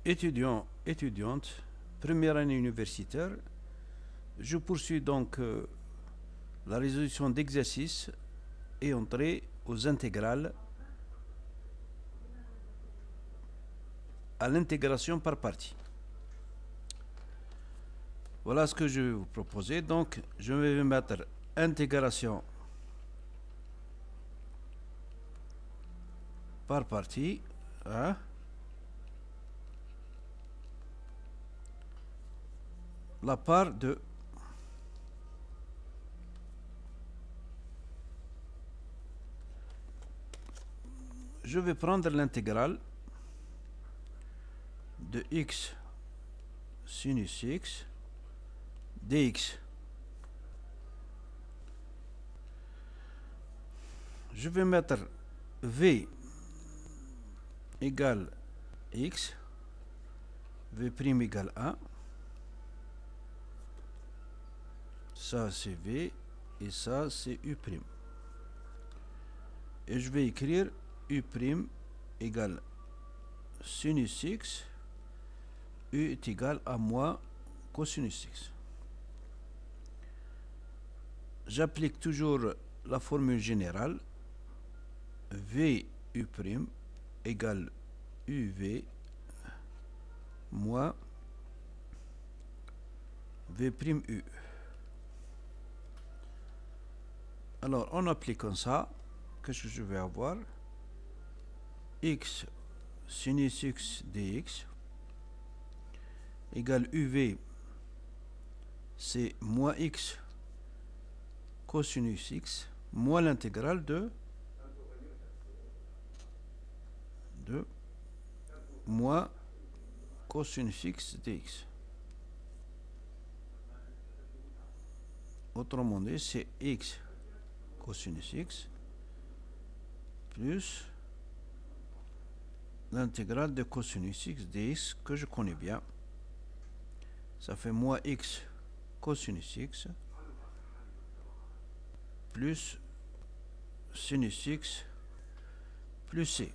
Étudiants, étudiantes, première année universitaire, je poursuis donc la résolution d'exercices et entrer aux intégrales à l'intégration par partie. Voilà ce que je vais vous proposer. Donc, je vais mettre intégration par partie. Hein. La part de je vais prendre l'intégrale de x sinus x dx. Je vais mettre v égale x, v' égale 1. Ça c'est v et ça c'est u'. Et je vais écrire u' égale sinus x, u est égal à moins cosinus x. J'applique toujours la formule générale v u' égale uv moins v' u. Alors, en appliquant ça, qu'est-ce que je vais avoir? X sinus x dx égale uv, c'est moins x cosinus x, moins l'intégrale de moins cosinus x dx. Autrement dit, c'est x cosinus x plus l'intégrale de cosinus x dx que je connais bien. Ça fait moins x cosinus x plus sinus x plus c.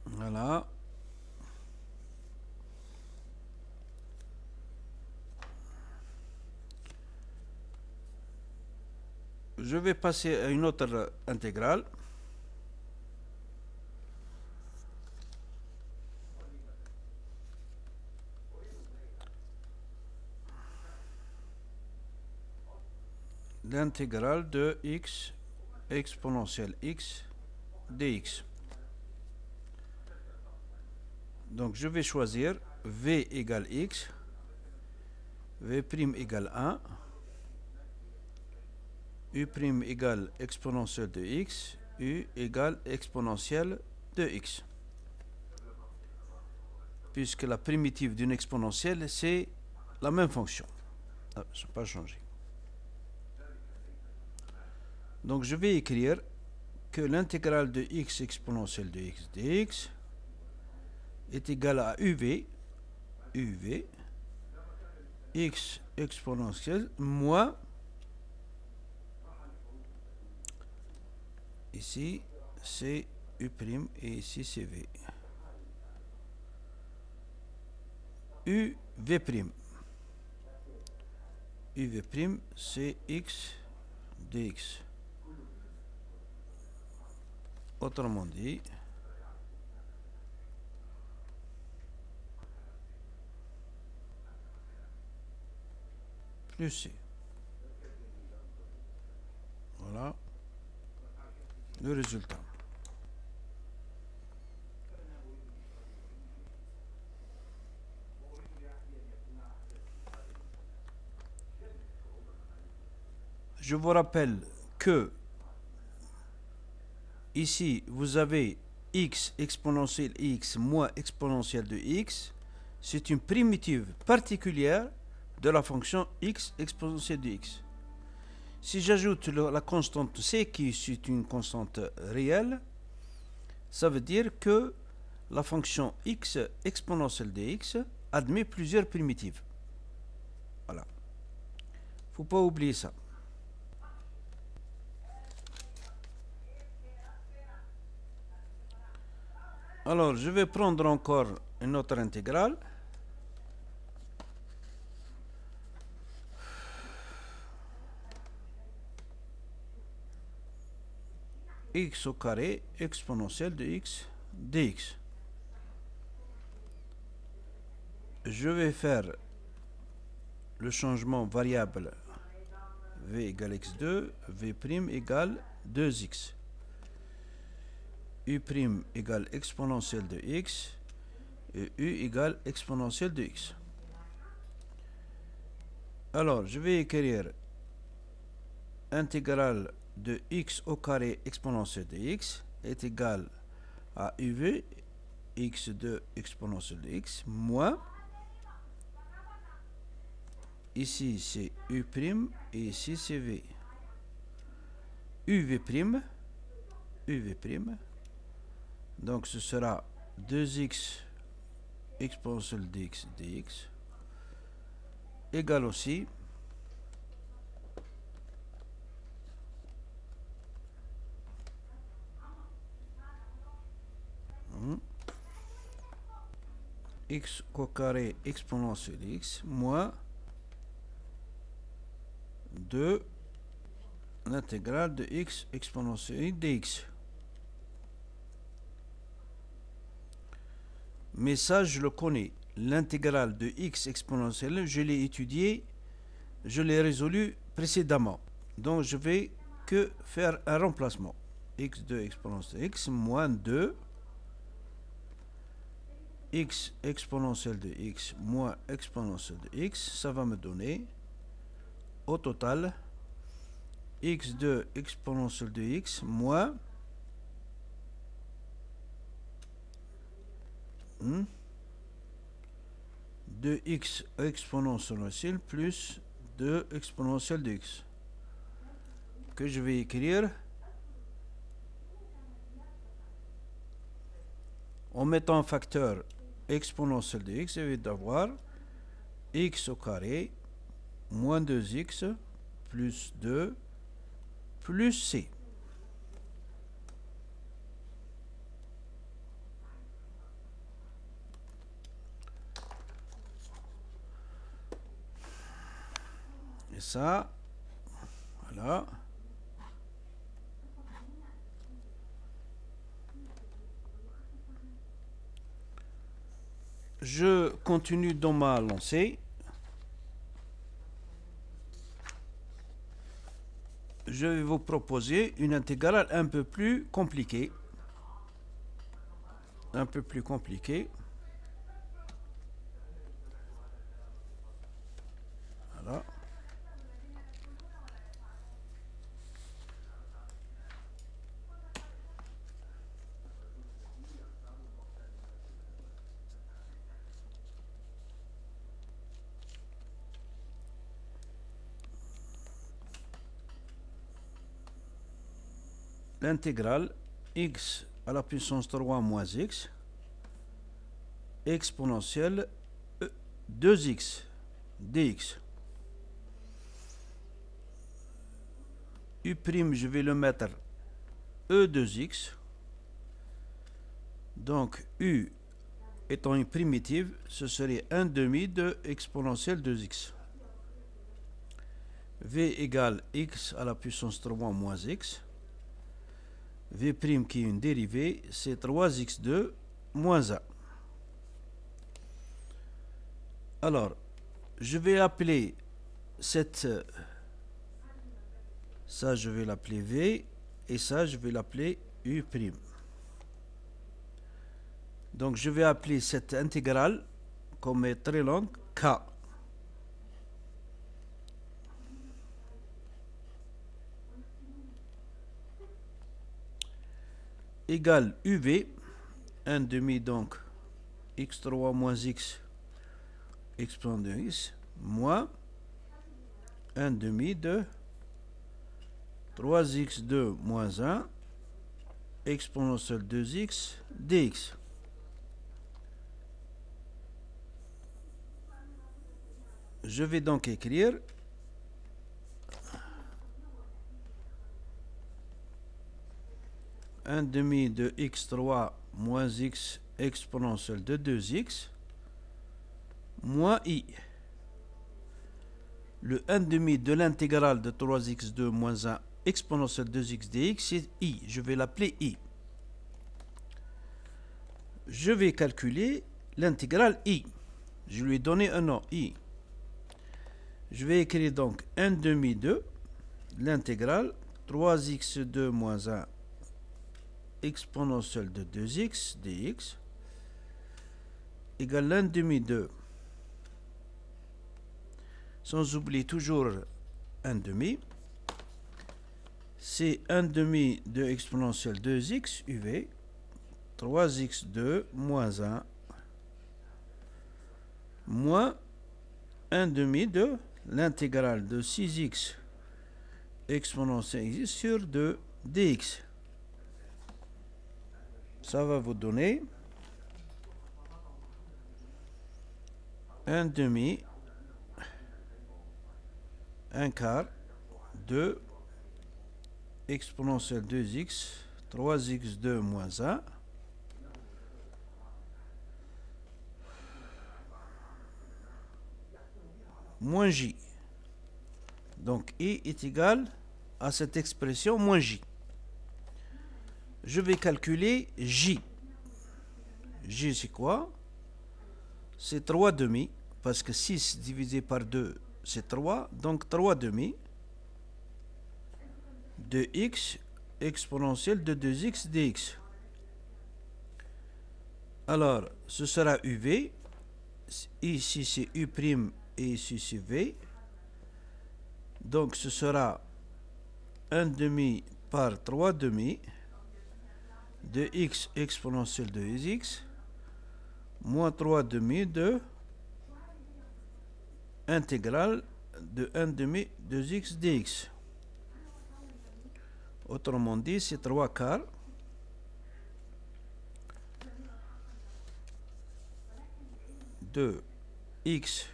Voilà. Je vais passer à une autre intégrale. L'intégrale de x exponentielle x dx. Donc je vais choisir v égale x, v' égale 1, u' égale exponentielle de x, u égale exponentielle de x. Puisque la primitive d'une exponentielle, c'est la même fonction. Ah, ça n'a pas changé. Donc je vais écrire que l'intégrale de x exponentielle de x dx est égale à uv, x exponentielle moins, ici c'est u' et ici c'est v. uv'. uv' c'est x dx. Autrement dit, plus c. Voilà le résultat. Je vous rappelle que ici vous avez x exponentielle x moins exponentielle de x. C'est une primitive particulière de la fonction x exponentielle de x. Si j'ajoute la constante c, qui est une constante réelle, ça veut dire que la fonction x exponentielle de x admet plusieurs primitives. Voilà. Faut pas oublier ça. Alors, je vais prendre encore une autre intégrale. X au carré exponentielle de x dx. Je vais faire le changement variable v égale x2, v' égale 2x. U' égale exponentielle de x et u égale exponentielle de x. Alors, je vais écrire intégrale de x au carré exponentielle de x est égal à uv x2 exponentielle de x moins, ici c'est u' et ici c'est v. uv', donc ce sera 2x exponentielle dx dx égale aussi x au carré exponentielle de x moins 2 l'intégrale de x exponentielle dx. Mais ça, je le connais. L'intégrale de x exponentielle, je l'ai étudié, je l'ai résolu précédemment. Donc, je vais que faire un remplacement. x2 exponentielle de x moins 2 x exponentielle de x moins exponentielle de x, ça va me donner au total x2 exponentielle de x moins 2x exponentielle plus 2 exponentielle de x, que je vais écrire en mettant un facteur exponentielle de x. Je vais d'avoir x au carré moins 2x plus 2 plus c. Et ça, voilà. Je continue dans ma lancée. Je vais vous proposer une intégrale un peu plus compliquée. Voilà. L'intégrale x à la puissance 3 moins x exponentielle 2x dx. U', je vais le mettre e2x. Donc u étant une primitive, ce serait 1 demi de exponentielle 2x. V égale x à la puissance 3 moins x. V' qui est une dérivée, c'est 3x2 moins 1. Alors, je vais appeler cette... Ça, je vais l'appeler V, et ça, je vais l'appeler U'. Donc, je vais appeler cette intégrale, comme est très longue, K. Égale UV, 1 demi, donc, x3 moins x, exponent de x, moins 1 demi de 3x2 moins 1, exponentielle 2x, dx. Je vais donc écrire 1 demi de x3 moins x exponentielle de 2x moins i. Le 1 demi de l'intégrale de 3x2 moins 1 exponentielle 2x dx, c'est i. Je vais l'appeler i. Je vais calculer l'intégrale i. Je lui ai donné un nom, i. Je vais écrire donc 1 demi de l'intégrale 3x2 moins 1 exponentielle de 2x dx égale 1 demi de, sans oublier toujours 1 demi, c'est 1 demi de exponentielle 2x uv 3x2 moins 1 moins 1 demi de l'intégrale de 6x exponentielle x sur 2 dx. Ça va vous donner 1 demi, 1 quart de exponentielle 2x 3x2 moins 1 moins j. Donc i est égal à cette expression moins j. Je vais calculer j. J c'est quoi? C'est 3 demi, parce que 6 divisé par 2 c'est 3, donc 3 demi de x exponentielle de 2x dx. Alors, ce sera uv, ici c'est u' et ici c'est v. Donc ce sera 1 demi par 3 demi de x exponentielle de x moins 3 demi de intégrale de 1 demi de x dx. Autrement dit, c'est 3 quarts de x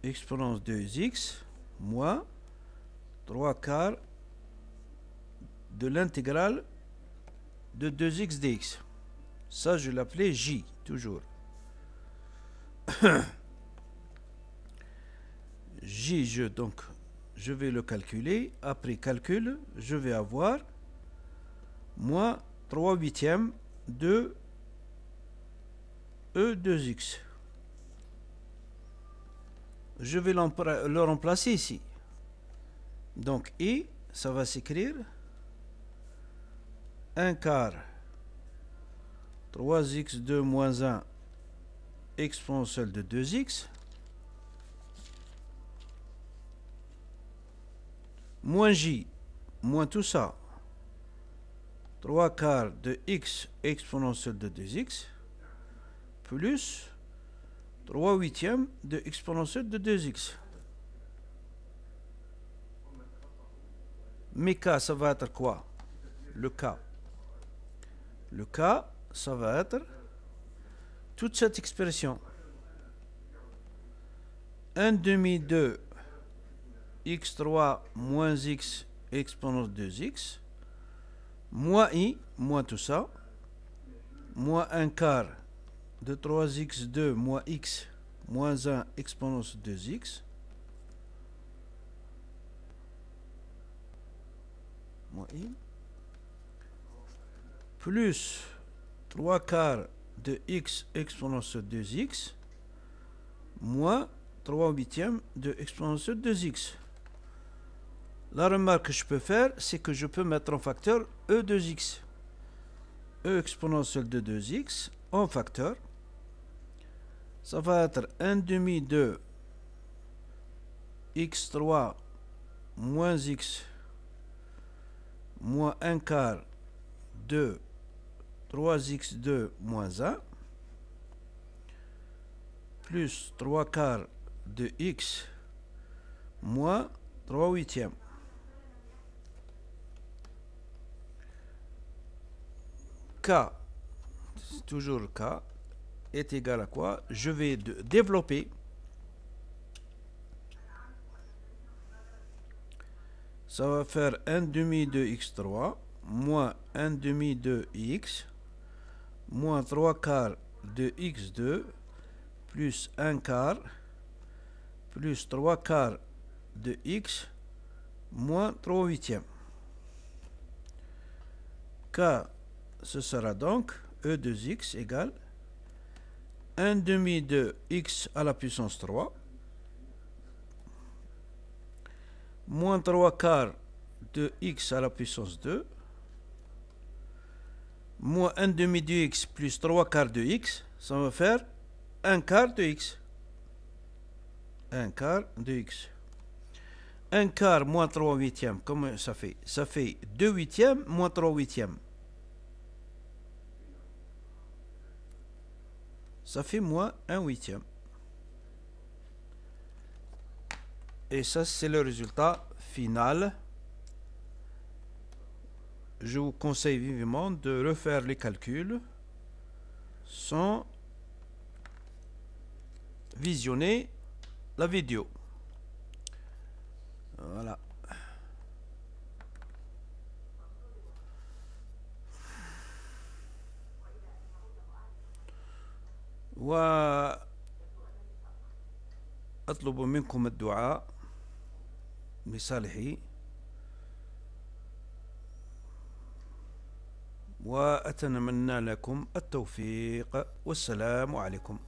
exponence de x moins 3 quarts de l'intégrale de 2x dx. Ça, je l'appelais j, toujours. j, donc, je vais le calculer. Après calcul, je vais avoir moins 3 huitièmes de E2x. Je vais le remplacer ici. Donc, i, ça va s'écrire 1 quart 3x2 moins 1 exponentielle de 2x moins j, moins tout ça, 3 quarts de x exponentielle de 2x plus 3 huitièmes de exponentielle de 2x. Mais k, ça va être quoi? Le k. Le k, ça va être toute cette expression. 1 demi de x3 moins x exponence 2x moins i, moins tout ça, moins 1 quart de 3x2 moins x moins 1 exponence 2x moins i plus 3 quarts de x exponence 2x moins 3 huitièmes de exponence 2x. La remarque que je peux faire, c'est que je peux mettre en facteur e de x. E exponentielle de 2x en facteur. Ça va être 1 demi de x3 moins x moins 1 quart de 3x2 moins 1 plus 3 quarts de x moins 3 huitièmes. K, toujours K, est égal à quoi? Je vais développer. Ça va faire 1 demi de x3 moins 1 demi de x, moins 3 quarts de x2, plus 1 quart, plus 3 quarts de x, moins 3 huitièmes. K, ce sera donc E de x égale 1 demi de x à la puissance 3, moins 3 quarts de x à la puissance 2, moins 1 demi de x plus 3 quarts de x, ça va faire 1 quart de x. 1 quart de x. 1 quart moins 3 huitièmes, comment ça fait? Ça fait 2 huitièmes moins 3 huitièmes. Ça fait moins 1 huitième. Et ça, c'est le résultat final. Je vous conseille vivement de refaire les calculs sans visionner la vidéo. Voilà. وأطلب منكم الدعاء لصالحي، وأتمنى لكم التوفيق، والسلام عليكم.